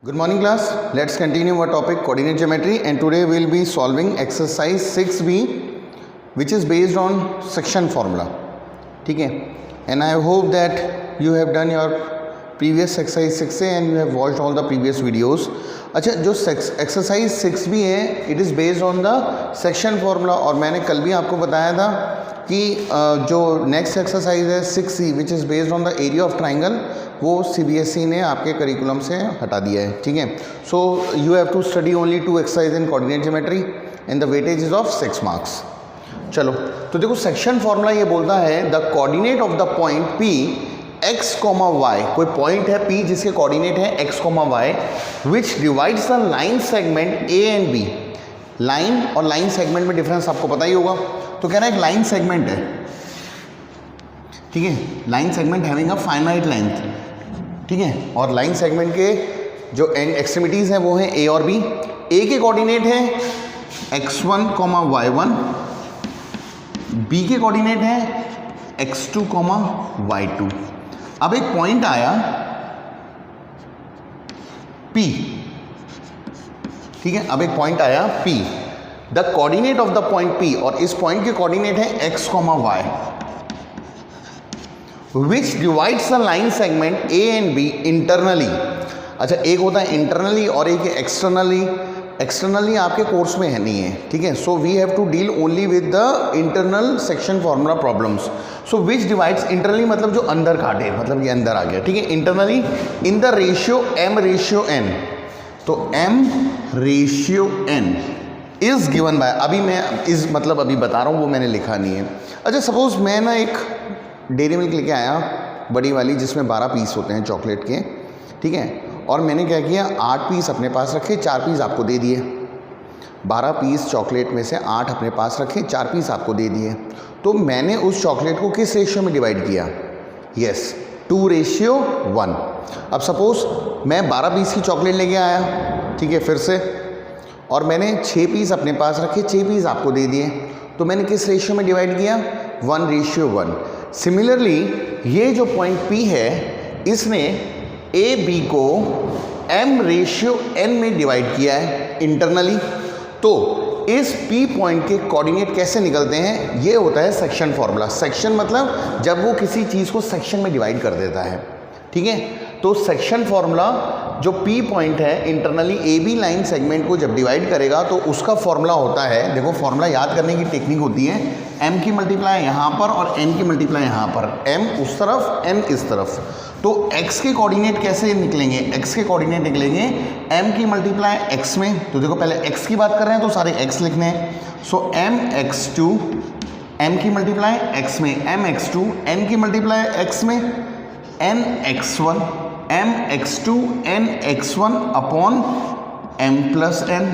Good morning class. Let's continue our topic coordinate geometry, and today we'll be solving exercise 6b which is based on section formula. ठीक है, and I hope that you have done your previous exercise 6a and you have watched all the previous videos. अच्छा, जो exercise 6b है it is based on the section formula, और मैंने कल भी आपको बताया था कि जो नेक्स्ट एक्सरसाइज है 6c which is based on the area of triangle, वो CBSE ने आपके करिकुलम से हटा दिया है. ठीक है, so you have to study only 2 exercise in coordinate geometry and the weightage is of 6 marks. चलो, तो देखो सेक्शन फॉर्मूला ये बोलता है the coordinate of the point P x, y. कोई पॉइंट है P जिसके कोऑर्डिनेट है x, y which divides the line segment A and B. Line और लाइन सेगमेंट में डिफरेंस आपको पता ही होगा. तो कह रहा है एक लाइन सेगमेंट है, ठीक है, line segment having a finite length. ठीक है, और लाइन सेगमेंट के जो एंड एक्सट्रीमिटीज हैं वो हैं A और B. A के कोऑर्डिनेट है x1, y1. B के कोऑर्डिनेट है x2, y2. अब एक पॉइंट आया P. ठीक है, अब एक पॉइंट आया P. The coordinate of the point P, और इस पॉइंट के कोऑर्डिनेट है x, y, which divides the line segment A and B internally. अच्छा, एक होता है इंटरनली और एक है एक्सटर्नली. एक्सटर्नली आपके कोर्स में है नहीं है. ठीक है, so we have to deal only with the internal section formula problems. So which divides internally मतलब जो अंदर काटे, मतलब ये अंदर आ गया. ठीक है, internally in the ratio m/n. तो m/n इज गिवन बाय, अभी मैं इस मतलब अभी बता रहा हूँ, वो मैंने लिखा नहीं है. अच्छा, सपोज मैं ना एक डेयरी मिल्क लेके आया बड़ी वाली जिसमें 12 पीस होते हैं चॉकलेट के. ठीक है, और मैंने क्या किया, 8 पीस अपने पास रखे, 4 पीस आपको दे दिए. 12 पीस चॉकलेट में से 8 अपने पास रखे, 4 पीस आपको दे दिए. तो मैंने उस चॉकलेट को किस रेशियो में डिवाइड किया? यस, 2:1. अब सपोज मैं 12 पीस की चॉकलेट लेके आया, ठीक है, फिर से, और मैंने 6 पीस अपने पास रखे, 6 पीस आपको दे दिए. तो मैंने किस रेशियो में डिवाइड किया? 1:1. सिमिलरली ये जो पॉइंट P है इसने A B को m/n में डिवाइड किया है इंटरनली. तो इस P पॉइंट के कोऑर्डिनेट कैसे निकलते हैं? ये होता है सेक्शन फॉर्मूला. सेक्शन मतलब जब वो किसी चीज़ को सेक्शन में डिवाइड कर देता है. ठीक है, तो सेक्शन फॉर्मूला जो P पॉइंट है इंटरनली AB लाइन सेगमेंट को जब डिवाइड करेगा तो उसका फॉर्मूला होता है, देखो फॉर्मूला याद करने की टेक्निक होती है, m की मल्टीप्लाई यहाँ पर और n की मल्टीप्लाई यहाँ पर, m उस तरफ n इस तरफ. तो x के कोऑर्डिनेट कैसे निकलेंगे? x के कोऑर्डिनेट निकलेंगे m की मल्टीप्लाई x में. तो देखो पहले x की बात कर रहे हैं तो सारे x लिखने हैं. सो mx2 m की मल्टीप्लाई x में, mx2 n की मल्टीप्लाई x में, nx1 mx2 nx1 upon m+n.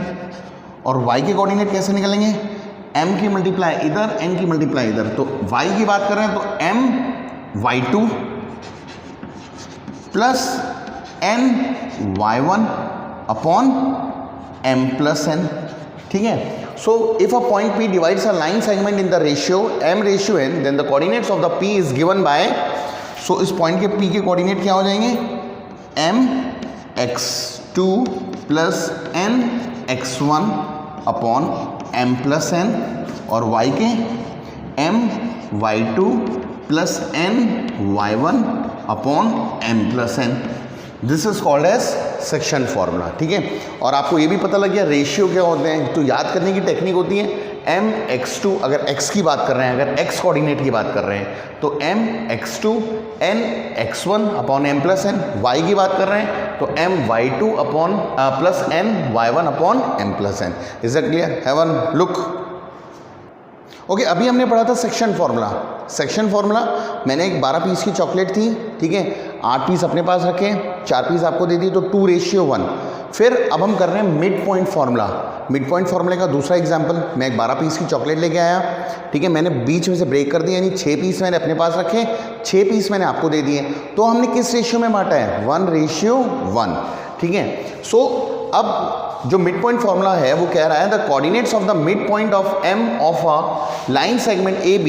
और y के कोऑर्डिनेट कैसे निकलेंगे? m की मल्टीप्लाई इधर, n की मल्टीप्लाई इधर. तो y की बात कर रहे हैं तो m y2 plus n y1 upon m+n. ठीक है, so if a point P divides a line segment in the ratio m/n, then the coordinates of the P is given by, so इस point के P के coordinate क्या हो जाएंगे? mx2 plus nx1 upon m+n, और y के my2 plus ny1 upon m+n. This is called as section formula. ठीक है, और आपको ये भी पता लग गया रेशियो क्या होते हैं. तो याद करने की टेक्निक होती है mx2, अगर x की बात कर रहे हैं, अगर x कोऑर्डिनेट की बात कर रहे हैं तो mx2 nx1 upon m+n. y की बात कर रहे हैं तो my2 upon plus ny1 upon m+n. Is that clear? Have a look. Okay, अभी हमने पढ़ा था सेक्शन फॉर्मूला. सेक्शन फॉर्मूला मैंने एक 12 पीस की चॉकलेट थी, ठीक है, 8 पीस अपने पास रखे, 4 पीस आपको दे दिए, तो 2:1. फिर अब हम कर रहे हैं mid point formula. Mid point फार्मूले का दूसरा एग्जांपल, मैं एक 12 पीस की चॉकलेट लेके आया, ठीक है, मैंने बीच में से ब्रेक कर दिया, यानी 6 पीस मैंने अपने पास रखे, 6 पीस मैंने आपको दे दिए. तो हमने किस रेशियो में बांटा है? 1:1. ठीक है, सो अब जो मिड पॉइंट फार्मूला है वो कह रहा है the coordinates of the mid point of m of a line segment AB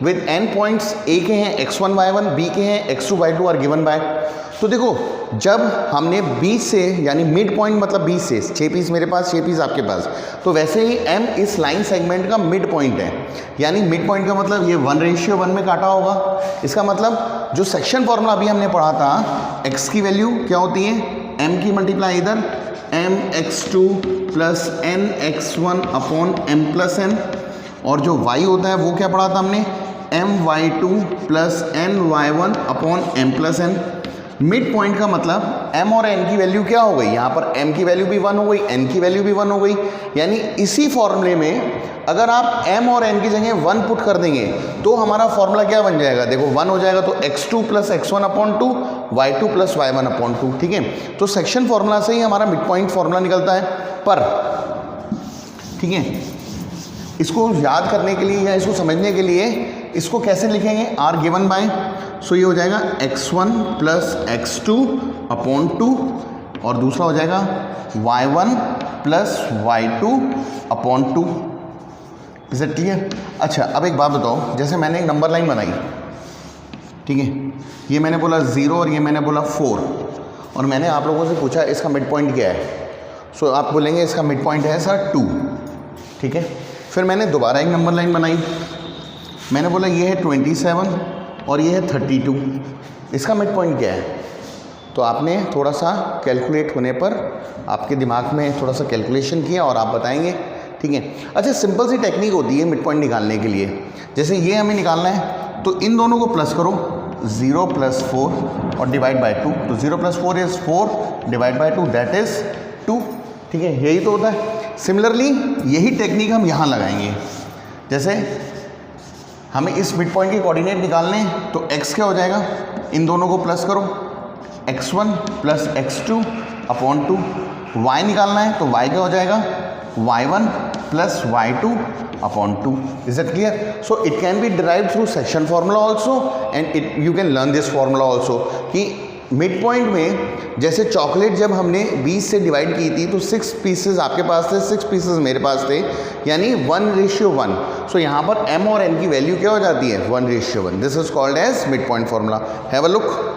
with n points, A के हैं x1 y1, B के हैं x2 y2 are given by. तो देखो जब हमने 20 से यानी मिड पॉइंट मतलब 20 से 6 पीस मेरे पास 6 पीस आपके पास, तो वैसे ही m इस लाइन सेगमेंट का मिड पॉइंट है। यानी मिड पॉइंट का मतलब ये 1:1 में काटा होगा। इसका मतलब जो सेक्शन फॉर्मूला अभी हमने पढ़ा था, x की वैल्यू क्या होती है, m की मल्टीप्लाई इधर mx2 plus nx1 upon m plus n, और जो y होता है वो क्या पढ़ा था हमने, my2 plus ny1 upon m plus n। Mid point का मतलब m और n की वैल्यू क्या हो गई, यहाँ पर m की वैल्यू भी 1 हो गई, n की वैल्यू भी 1 हो गई। यानी इसी फॉर्मूले में अगर आप m और n की जगह 1 पुट कर देंगे तो हमारा फॉर्मूला क्या बन जाएगा, देखो 1 हो जाएगा तो x2 plus x1 upon 2, y2 plus y1 upon 2। ठीक है, तो सेक्शन फॉर्मूला से ही हमारा मिड पॉइंट फॉर्मूला निकलता है। पर ठीक है, इसको याद करने के लिए या इसको समझने के लिए इसको कैसे लिखेंगे, r गिवन बाय, सो ये हो जाएगा x1 प्लस x2 अपॉन 2 और दूसरा हो जाएगा y1 plus y2 upon 2। Is it clear? अच्छा अब एक बात बताओ, जैसे मैंने एक नंबर लाइन बनाई, ठीक है, ये मैंने बोला 0 और ये मैंने बोला 4, और मैंने आप लोगों से पूछा इसका मिड पॉइंट क्या है, सो आप बोलेंगे इसका मिड पॉइंट है सर 2। ठीक है, फिर मैंने दोबारा एक नंबर लाइन बनाई, मैंने बोला ये है 27 और ये है 32, इसका मिड पॉइंट क्या है, तो आपने थोड़ा सा कैलकुलेट होने पर आपके दिमाग में थोड़ा सा कैलकुलेशन किया और आप बताएंगे। ठीक है, अच्छा सिंपल सी टेक्निक होती है मिड पॉइंट निकालने के लिए, जैसे ये हमें निकालना है तो इन दोनों को प्लस करो, 0 प्लस 4 और डिवाइड बाय 2, तो 0 plus 4 is 4 divide by 2 that is 2। ठीक है, यही तो होता है। सिमिलरली यही टेक्निक हम यहाँ लगाएंगे, जैसे हमें इस मिड पॉइंट के कोऑर्डिनेट निकालने हैं तो x क्या हो जाएगा, इन दोनों को प्लस करो, x1 plus x2 upon 2, y निकालना है तो y क्या हो जाएगा, y1 plus y2 upon 2। Is it clear? So it can be derived through section formula also and it you can learn this formula also कि mid point में जैसे chocolate जब हमने 20 से डिवाइड की थी तो 6 पीसेस आपके पास थे, 6 पीसेस मेरे पास थे, यानी 1:1। सो यहाँ पर m और n की वैल्यू क्या हो जाती है, 1:1। This is called as mid point formula. Have a look.